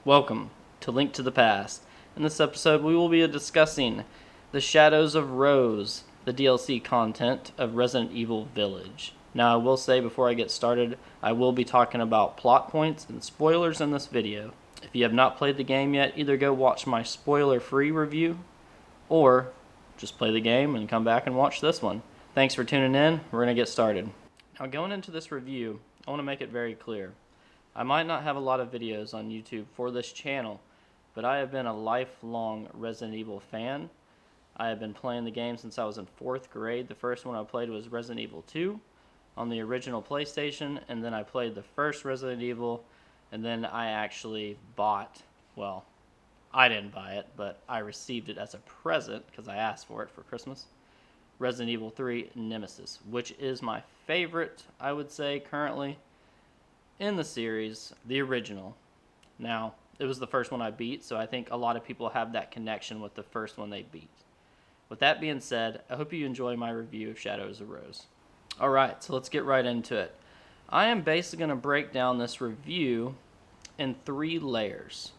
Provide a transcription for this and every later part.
Welcome to Link to the Past. In this episode, we will be discussing the Shadows of Rose, the DLC content of Resident Evil Village. Now, I will say before I get started, I will be talking about plot points and spoilers in this video. If you have not played the game yet, either go watch my spoiler-free review, or just play the game and come back and watch this one. Thanks for tuning in. We're going to get started. Now, going into this review, I want to make it very clear. I might not have a lot of videos on YouTube for this channel, but I have been a lifelong Resident Evil fan. I have been playing the game since I was in 4th grade. The first one I played was Resident Evil 2 on the original PlayStation, and then I played the first Resident Evil, and then I actually bought, well, I didn't buy it, but I received it as a present because I asked for it for Christmas. Resident Evil 3 Nemesis, which is my favorite, I would say, currently in the series, the original. Now, it was the first one I beat, so I think a lot of people have that connection with the first one they beat. With that being said, I hope you enjoy my review of Shadows of Rose. Alright, so let's get right into it. I am basically going to break down this review in 3 layers.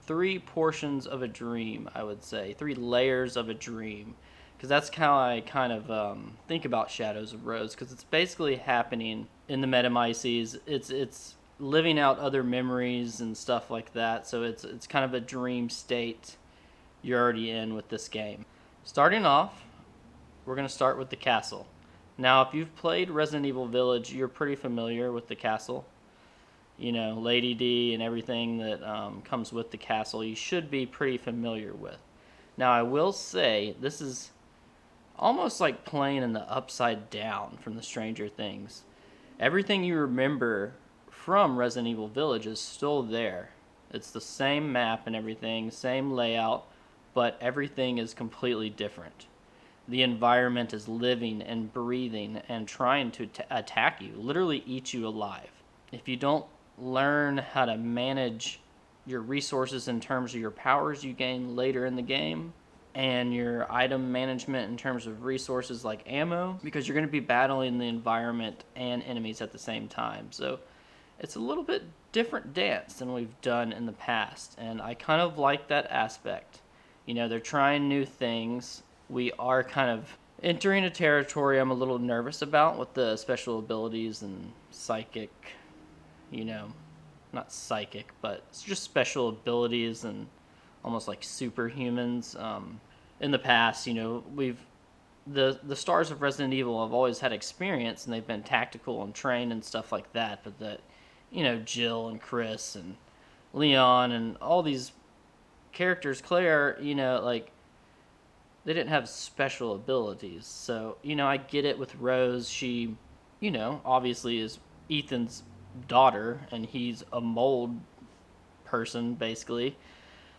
3 portions of a dream, I would say. 3 layers of a dream. Because that's how I kind of think about Shadows of Rose, because it's basically happening in the Metamyces. It's living out other memories and stuff like that, so it's kind of a dream state you're already in with this game. Starting off, we're going to start with the castle. Now, if you've played Resident Evil Village, you're pretty familiar with the castle. You know, Lady D and everything that comes with the castle, you should be pretty familiar with. Now, I will say, this is almost like playing in the Upside Down from the Stranger Things. Everything you remember from Resident Evil Village is still there. It's the same map and everything, same layout, but everything is completely different. The environment is living and breathing and trying to attack you, literally eat you alive. If you don't learn how to manage your resources in terms of your powers you gain later in the game, and your item management in terms of resources like ammo, because you're going to be battling the environment and enemies at the same time. So it's a little bit different dance than we've done in the past, and I kind of like that aspect. You know, they're trying new things. We are kind of entering a territory I'm a little nervous about with the special abilities and psychic, you know, not psychic, but it's just special abilities and almost like superhumans. In the past, you know, the stars of Resident Evil have always had experience, and they've been tactical and trained and stuff like that. But that, you know, Jill and Chris and Leon and all these characters, Claire, you know, like, they didn't have special abilities. So, you know, I get it with Rose. She, you know, obviously is Ethan's daughter, and he's a mold person, basically.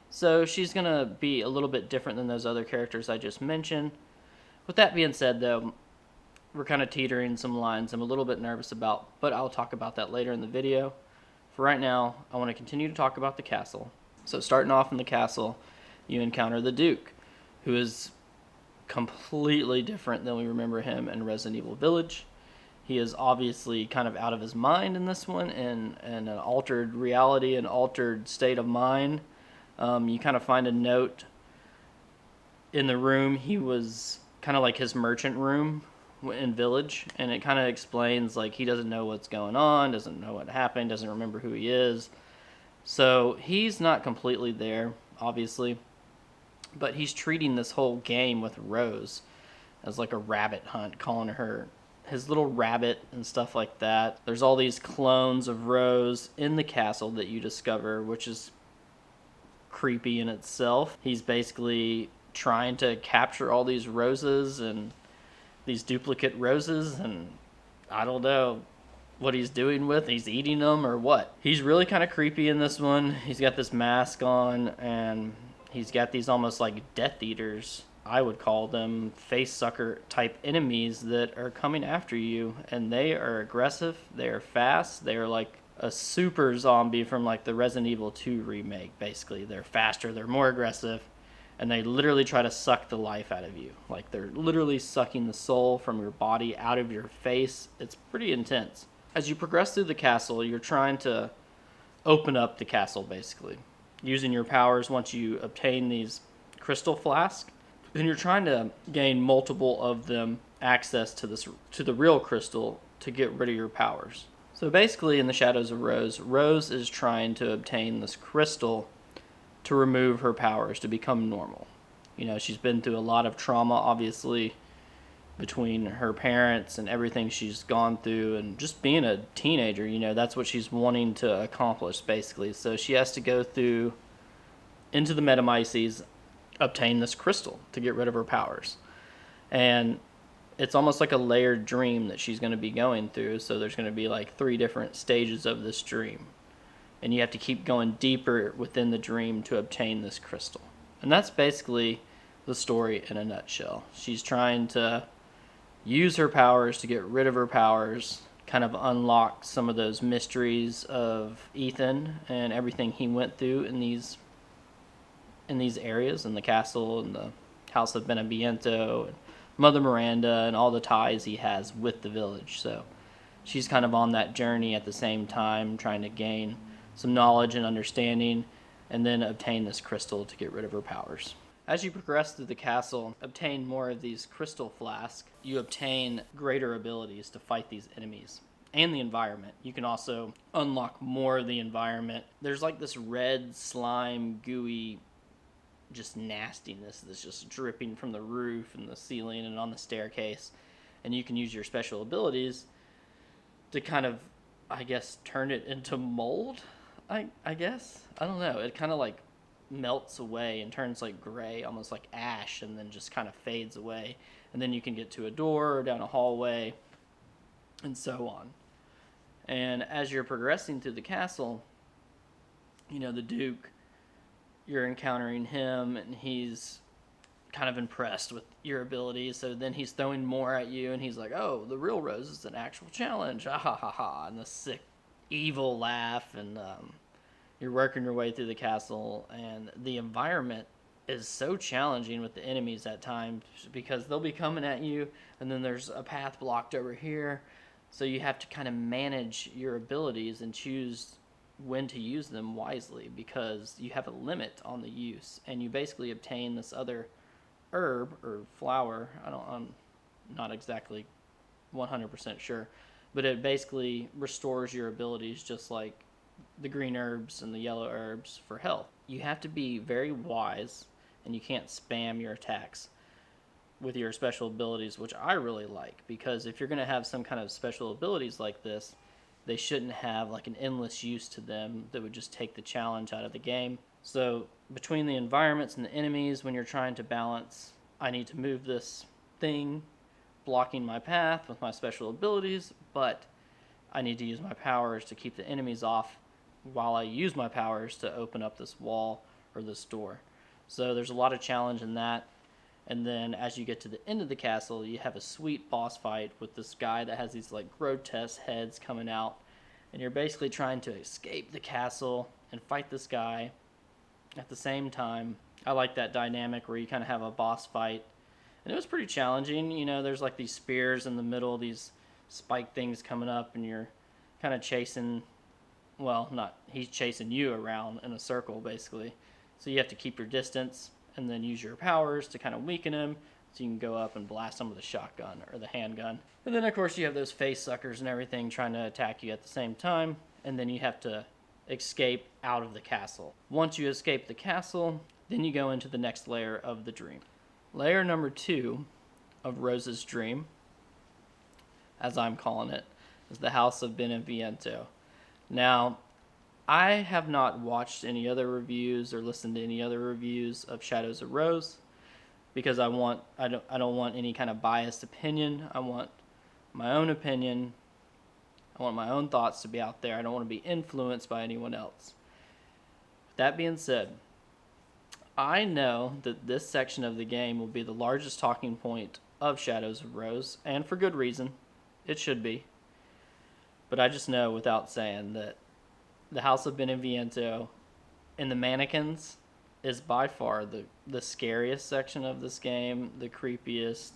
So she's going to be a little bit different than those other characters I just mentioned. With that being said, though, we're kind of teetering some lines I'm a little bit nervous about, but I'll talk about that later in the video. For right now, I want to continue to talk about the castle. So starting off in the castle, you encounter the Duke, who is completely different than we remember him in Resident Evil Village. He is obviously kind of out of his mind in this one, and an altered reality, an altered state of mind. You kind of find a note in the room. He was kind of like his merchant room in Village, and it kind of explains, like, he doesn't know what's going on, doesn't know what happened, doesn't remember who he is. So he's not completely there, obviously, but he's treating this whole game with Rose as like a rabbit hunt, calling her his little rabbit and stuff like that. There's all these clones of Rose in the castle that you discover, which is creepy in itself. He's basically trying to capture all these roses and these duplicate roses, and I don't know what he's doing with. He's eating them or what. He's really kind of creepy in this one. He's got this mask on, and he's got these almost like Death Eaters, I would call them, face sucker type enemies that are coming after you, and they are aggressive, they are fast, they are like a super zombie from like the Resident Evil 2 remake, basically. They're faster, they're more aggressive, and they literally try to suck the life out of you. Like, they're literally sucking the soul from your body out of your face. It's pretty intense. As you progress through the castle, you're trying to open up the castle, basically. using your powers once you obtain these crystal flasks. And you're trying to gain multiple of them access to the real crystal to get rid of your powers. So basically in the Shadows of Rose, Rose is trying to obtain this crystal to remove her powers, to become normal. You know, she's been through a lot of trauma, obviously, between her parents and everything she's gone through, and just being a teenager, you know, that's what she's wanting to accomplish, basically. So she has to go through into the Metamyces, obtain this crystal to get rid of her powers. And it's almost like a layered dream that she's going to be going through. So there's going to be like 3 different stages of this dream. And you have to keep going deeper within the dream to obtain this crystal. And that's basically the story in a nutshell. She's trying to use her powers to get rid of her powers, kind of unlock some of those mysteries of Ethan and everything he went through in these areas, in the castle and the House of Beneviento and Mother Miranda and all the ties he has with the village. So she's kind of on that journey at the same time, trying to gain some knowledge and understanding and then obtain this crystal to get rid of her powers. As you progress through the castle, obtain more of these crystal flasks, you obtain greater abilities to fight these enemies and the environment. You can also unlock more of the environment. There's like this red slime, gooey, just nastiness that's just dripping from the roof and the ceiling and on the staircase. And you can use your special abilities to kind of, I guess, turn it into mold, I guess. I don't know. It kind of like melts away and turns like gray, almost like ash, and then just kind of fades away. And then you can get to a door or down a hallway and so on. And as you're progressing through the castle, you know, the Duke, you're encountering him and he's kind of impressed with your abilities. So then he's throwing more at you and he's like, oh, the real Rose is an actual challenge. Ah, ha, ha, ha. And the sick, evil laugh. And you're working your way through the castle, and the environment is so challenging with the enemies at times because they'll be coming at you and then there's a path blocked over here. So you have to kind of manage your abilities and choose when to use them wisely because you have a limit on the use, and you basically obtain this other herb or flower. I'm not exactly 100% sure, but it basically restores your abilities just like the green herbs and the yellow herbs for health. You have to be very wise, and you can't spam your attacks with your special abilities, which I really like, because if you're going to have some kind of special abilities like this, they shouldn't have like an endless use to them that would just take the challenge out of the game. So between the environments and the enemies, when you're trying to balance, I need to move this thing blocking my path with my special abilities, but I need to use my powers to keep the enemies off while I use my powers to open up this wall or this door. So there's a lot of challenge in that. And then as you get to the end of the castle, you have a sweet boss fight with this guy that has these like grotesque heads coming out. And you're basically trying to escape the castle and fight this guy at the same time. I like that dynamic where you kind of have a boss fight. And it was pretty challenging. You know, there's like these spears in the middle, these spike things coming up, and you're kind of chasing, well, not, he's chasing you around in a circle basically. So you have to keep your distance and then use your powers to kind of weaken him so you can go up and blast him with a shotgun or the handgun. And then of course you have those face suckers and everything trying to attack you at the same time, and then you have to escape out of the castle. Once you escape the castle, then you go into the next layer of the dream. Layer number 2 of Rose's dream, as I'm calling it, is the House of Beneviento. Now, I have not watched any other reviews or listened to any other reviews of Shadows of Rose because I don't want any kind of biased opinion. I want my own opinion. I want my own thoughts to be out there. I don't want to be influenced by anyone else. That being said, I know that this section of the game will be the largest talking point of Shadows of Rose, and for good reason. It should be. But I just know without saying that the House of Beneviento and the mannequins is by far the scariest section of this game, the creepiest.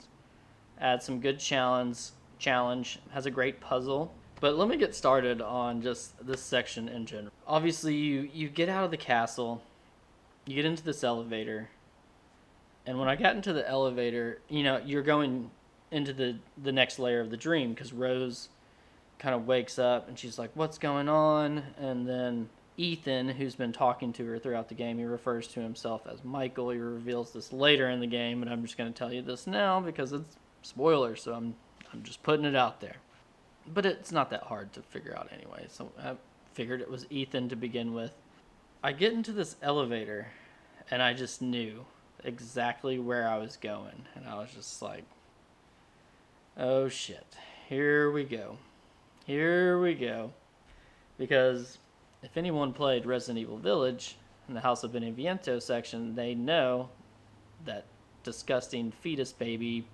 Adds some good challenge, has a great puzzle. But let me get started on just this section in general. Obviously, you get out of the castle, You get into this elevator, and when I got into the elevator, you're going into the next layer of the dream, because Rose kind of wakes up and she's like, "What's going on?" And then Ethan, who's been talking to her throughout the game, he refers to himself as Michael. He reveals this later in the game, and I'm just going to tell you this now because it's spoilers, so I'm just putting it out there. But it's not that hard to figure out anyway, so I figured it was Ethan to begin with. I get into this elevator, and I just knew exactly where I was going, and I was just like, oh shit, here we go. Here we go. Because if anyone played Resident Evil Village in the House of Beneviento section, they know that disgusting fetus baby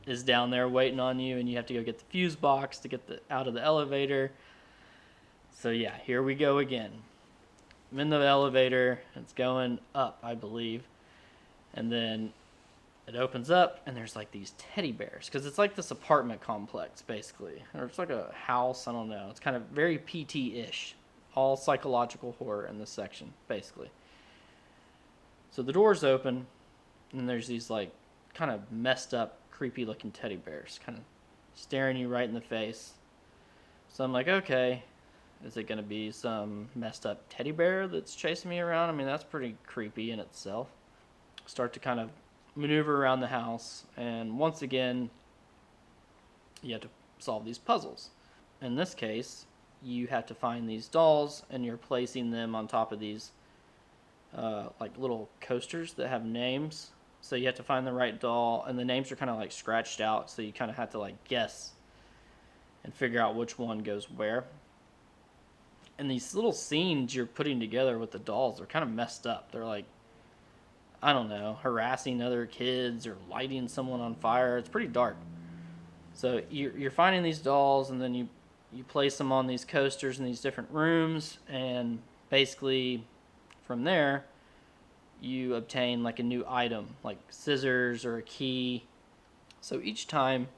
is down there waiting on you, and you have to go get the fuse box to get out of the elevator. So yeah, here we go again. I'm in the elevator, it's going up, I believe, and then it opens up, and there's like these teddy bears, because it's like this apartment complex, basically. Or it's like a house, I don't know. It's kind of very PT-ish. All psychological horror in this section, basically. So the doors open, and there's these like kind of messed up, creepy looking teddy bears, kind of staring you right in the face. So I'm like, okay, is it going to be some messed up teddy bear that's chasing me around? I mean, that's pretty creepy in itself. Start to kind of maneuver around the house, and once again, you have to solve these puzzles. In this case, you have to find these dolls, and you're placing them on top of these like little coasters that have names. So you have to find the right doll, and the names are kind of like scratched out, so you kind of have to like guess and figure out which one goes where. And these little scenes you're putting together with the dolls are kind of messed up. They're like, I don't know, harassing other kids or lighting someone on fire. It's pretty dark. So you're finding these dolls, and then you place them on these coasters in these different rooms, and basically from there you obtain like a new item, like scissors or a key. So each time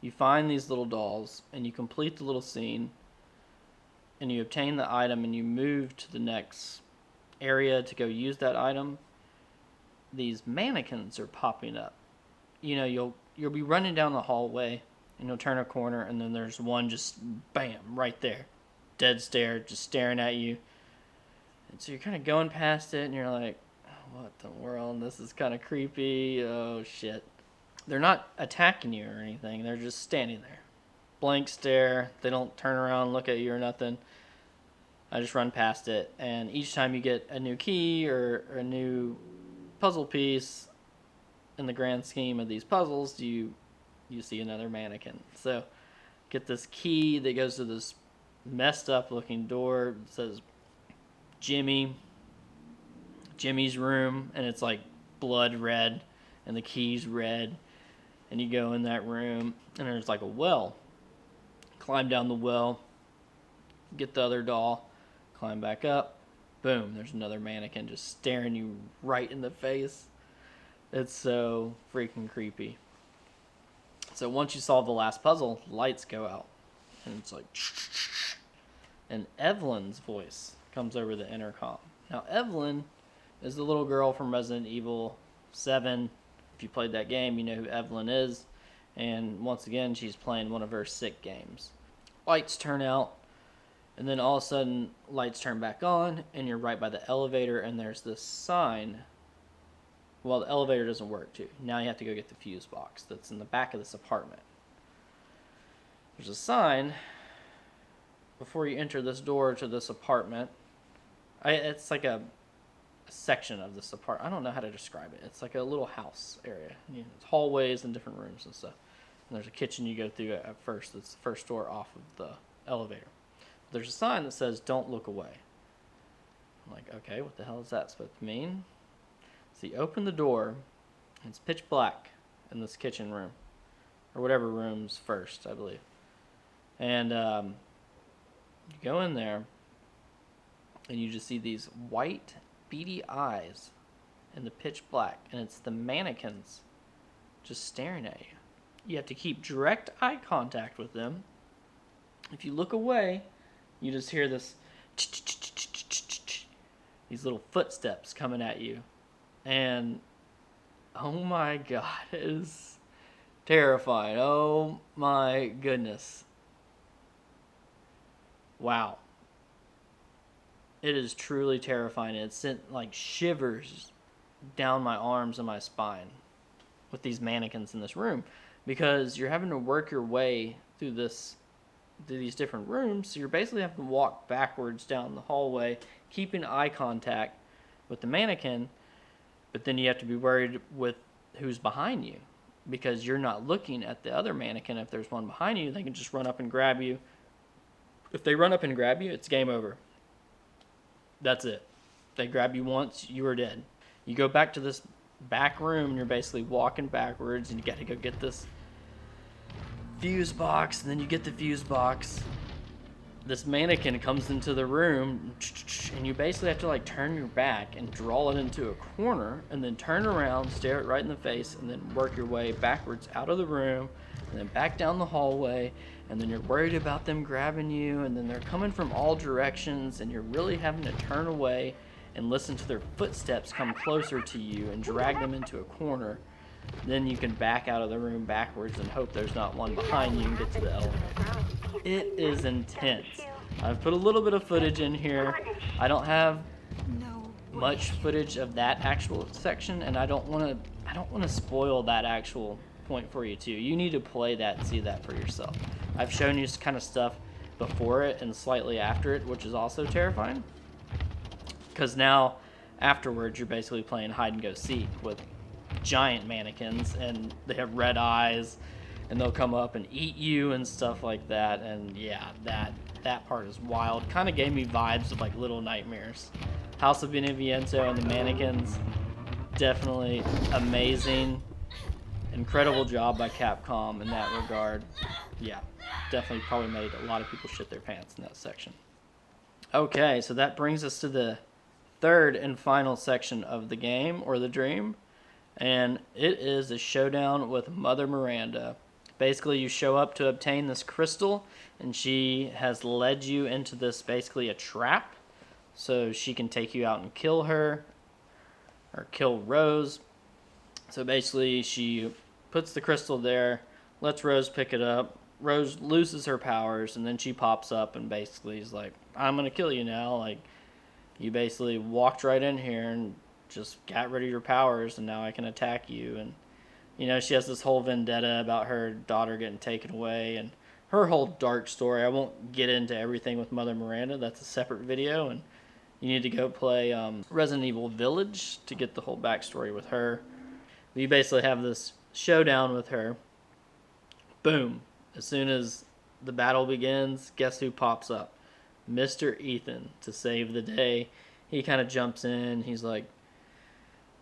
you find these little dolls and you complete the little scene and you obtain the item and you move to the next area to go use that item, these mannequins are popping up. You'll be running down the hallway, and you'll turn a corner, and then there's one just bam right there, dead stare, just staring at you. And so you're kind of going past it, and you're like, what the world? This is kind of creepy. Oh shit. They're not attacking you or anything. They're just standing there, blank stare. They don't turn around, look at you or nothing. I just run past it, and each time you get a new key or a new puzzle piece, in the grand scheme of these puzzles, you see another mannequin. So get this key that goes to this messed up looking door. It says Jimmy's room, and it's like blood red, and the key's red. And you go in that room, and there's like a well. Climb down the well, get the other doll, climb back up. Boom, there's another mannequin just staring you right in the face. It's so freaking creepy. So once you solve the last puzzle, lights go out. And it's like, and Evelyn's voice comes over the intercom. Now, Evelyn is the little girl from Resident Evil 7. If you played that game, you know who Evelyn is. And once again, she's playing one of her sick games. Lights turn out, and then all of a sudden, lights turn back on, and you're right by the elevator, and there's this sign. Well, the elevator doesn't work, too. Now you have to go get the fuse box that's in the back of this apartment. There's a sign before you enter this door to this apartment. It's like a section of this apartment. I don't know how to describe it. It's like a little house area. It's hallways and different rooms and stuff. And there's a kitchen you go through at first. It's the first door off of the elevator. There's a sign that says, "Don't look away." I'm like, okay, what the hell is that supposed to mean? So you open the door, and it's pitch black in this kitchen room. Or whatever room's first, I believe. And you go in there, and you just see these white, beady eyes in the pitch black. And it's the mannequins just staring at you. You have to keep direct eye contact with them. If you look away, you just hear this, these little footsteps coming at you. And oh my god, it is terrifying. Oh my goodness. Wow. It is truly terrifying. It sent like shivers down my arms and my spine with these mannequins in this room, because you're having to work your way through these different rooms. So you're basically having to walk backwards down the hallway, keeping eye contact with the mannequin, but then you have to be worried with who's behind you, because you're not looking at the other mannequin. If there's one behind you, they can just run up and grab you. If they run up and grab you, it's game over. That's it. They grab you once, you are dead. You go back to this back room, and you're basically walking backwards, and you got to go get this fuse box, and then you get the fuse box. This mannequin comes into the room, and you basically have to like turn your back and draw it into a corner, and then turn around, stare it right in the face, and then work your way backwards out of the room, and then back down the hallway, and then you're worried about them grabbing you, and then they're coming from all directions, and you're really having to turn away and listen to their footsteps come closer to you and drag them into a corner. Then you can back out of the room backwards and hope there's not one behind you and get to the elevator. It is intense. I've put a little bit of footage in here. I don't have much footage of that actual section, and I don't want to spoil that actual point for you too. You need to play that and see that for yourself. I've shown you kind of stuff before it and slightly after it, which is also terrifying, because now afterwards you're basically playing hide and go seek with giant mannequins, and they have red eyes, and they'll come up and eat you and stuff like that. And yeah, that part is wild. Kind of gave me vibes of like Little Nightmares. House of Beneviento and the mannequins, definitely amazing. Incredible job by Capcom in that regard. Yeah, definitely probably made a lot of people shit their pants in that section. Okay, so that brings us to the third and final section of the game, or the dream, and it is a showdown with Mother Miranda. Basically, you show up to obtain this crystal, and she has led you into this, basically a trap, so she can take you out and kill her, or kill Rose. So basically, she puts the crystal there, lets Rose pick it up. Rose loses her powers, and then she pops up and basically is like, I'm going to kill you now. Like, you basically walked right in here and just got rid of your powers, and now I can attack you. And, you know, she has this whole vendetta about her daughter getting taken away, and her whole dark story. I won't get into everything with Mother Miranda. That's a separate video, and you need to go play Resident Evil Village to get the whole backstory with her. You basically have this showdown with her. Boom. As soon as the battle begins, guess who pops up? Mr. Ethan, to save the day. He kind of jumps in. He's like,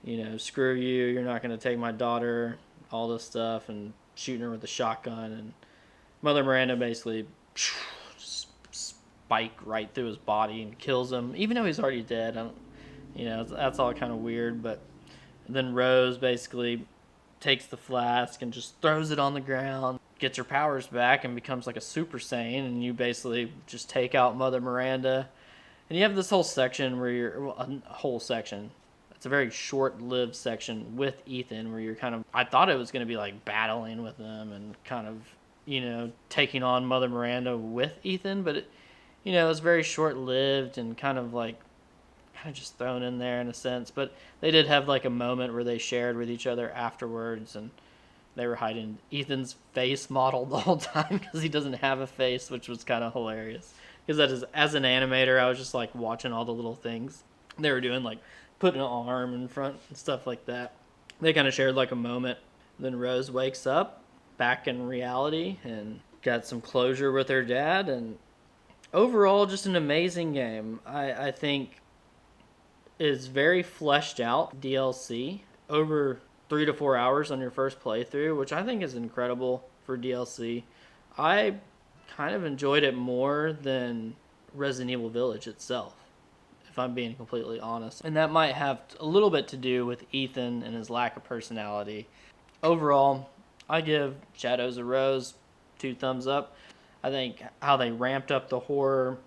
you know, screw you. You're not going to take my daughter. All this stuff. And shooting her with a shotgun. And Mother Miranda basically spike right through his body and kills him. Even though he's already dead. That's all kind of weird. But then Rose basically takes the flask and just throws it on the ground, gets her powers back, and becomes like a Super Saiyan, and you basically just take out Mother Miranda. And you have this whole section where it's a very short-lived section with Ethan where you're kind of, I thought it was going to be like battling with them and kind of, you know, taking on Mother Miranda with Ethan, but it, you know, it's very short-lived and kind of just thrown in there in a sense. But they did have like a moment where they shared with each other afterwards, and they were hiding Ethan's face model the whole time because he doesn't have a face, which was kind of hilarious. Because that is, as an animator, I was just like watching all the little things they were doing, like putting an arm in front and stuff like that. They kind of shared like a moment. Then Rose wakes up back in reality and got some closure with her dad. And overall, just an amazing game. I think is very fleshed out DLC over 3 to 4 hours on your first playthrough, which I think is incredible for DLC. I kind of enjoyed it more than Resident Evil Village itself, if I'm being completely honest. And that might have a little bit to do with Ethan and his lack of personality. Overall, I give Shadows of Rose 2 thumbs up. I think how they ramped up the horror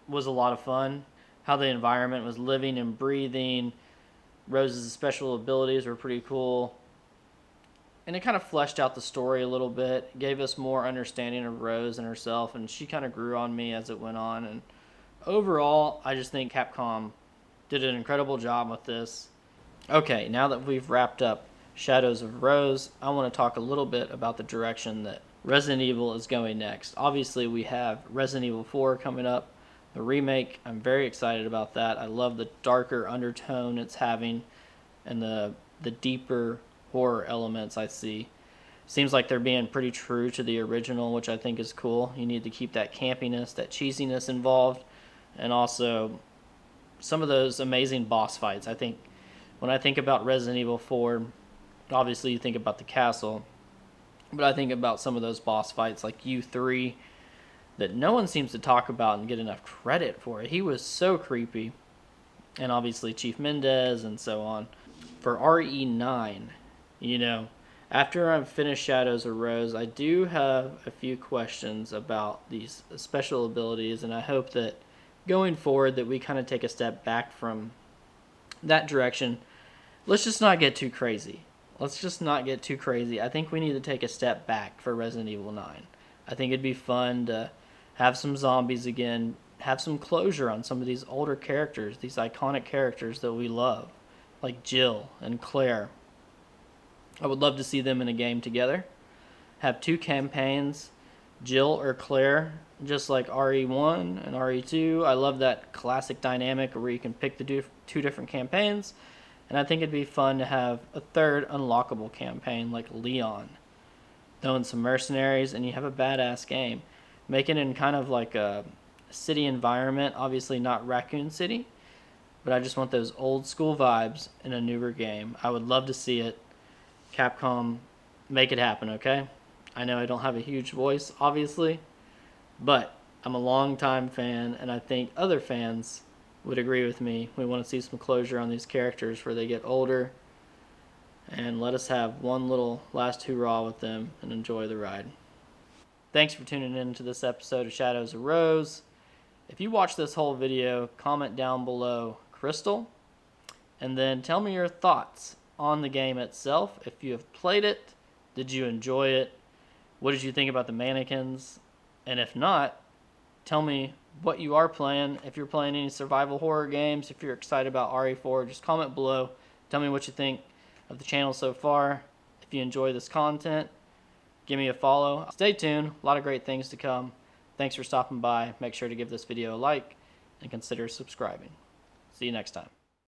was a lot of fun. how the environment was living and breathing. Rose's special abilities were pretty cool. And it kind of fleshed out the story a little bit, gave us more understanding of Rose and herself, and she kind of grew on me as it went on. And overall, I just think Capcom did an incredible job with this. Okay, now that we've wrapped up Shadows of Rose, I want to talk a little bit about the direction that Resident Evil is going next. Obviously, we have Resident Evil 4 coming up, the remake. I'm very excited about that. I love the darker undertone it's having and the deeper horror elements I see. Seems like they're being pretty true to the original, which I think is cool. You need to keep that campiness, that cheesiness involved, and also some of those amazing boss fights. I think when I think about Resident Evil 4, obviously you think about the castle, but I think about some of those boss fights like U3 that no one seems to talk about and get enough credit for. He was so creepy. And obviously Chief Mendez and so on. For RE9, after I've finished Shadows of Rose, I do have a few questions about these special abilities, and I hope that going forward that we kind of take a step back from that direction. Let's just not get too crazy. I think we need to take a step back for Resident Evil 9. I think it'd be fun to have some zombies again, have some closure on some of these older characters, these iconic characters that we love, like Jill and Claire. I would love to see them in a game together. Have two campaigns, Jill or Claire, just like RE1 and RE2. I love that classic dynamic where you can pick the two different campaigns. And I think it'd be fun to have a third unlockable campaign like Leon. Throw in some mercenaries and you have a badass game. Make it in kind of like a city environment. Obviously not Raccoon City, but I just want those old school vibes in a newer game. I would love to see it. Capcom, make it happen, okay? I know I don't have a huge voice, obviously, but I'm a longtime fan, and I think other fans would agree with me. We want to see some closure on these characters where they get older, and let us have one little last hurrah with them and enjoy the ride. Thanks for tuning in to this episode of Shadows of Rose. If you watch this whole video, comment down below Crystal, and then tell me your thoughts on the game itself. If you have played it, did you enjoy it? What did you think about the mannequins? And if not, tell me what you are playing. If you're playing any survival horror games, if you're excited about RE4, just comment below. Tell me what you think of the channel so far. If you enjoy this content, give me a follow. Stay tuned. A lot of great things to come. Thanks for stopping by. Make sure to give this video a like and consider subscribing. See you next time.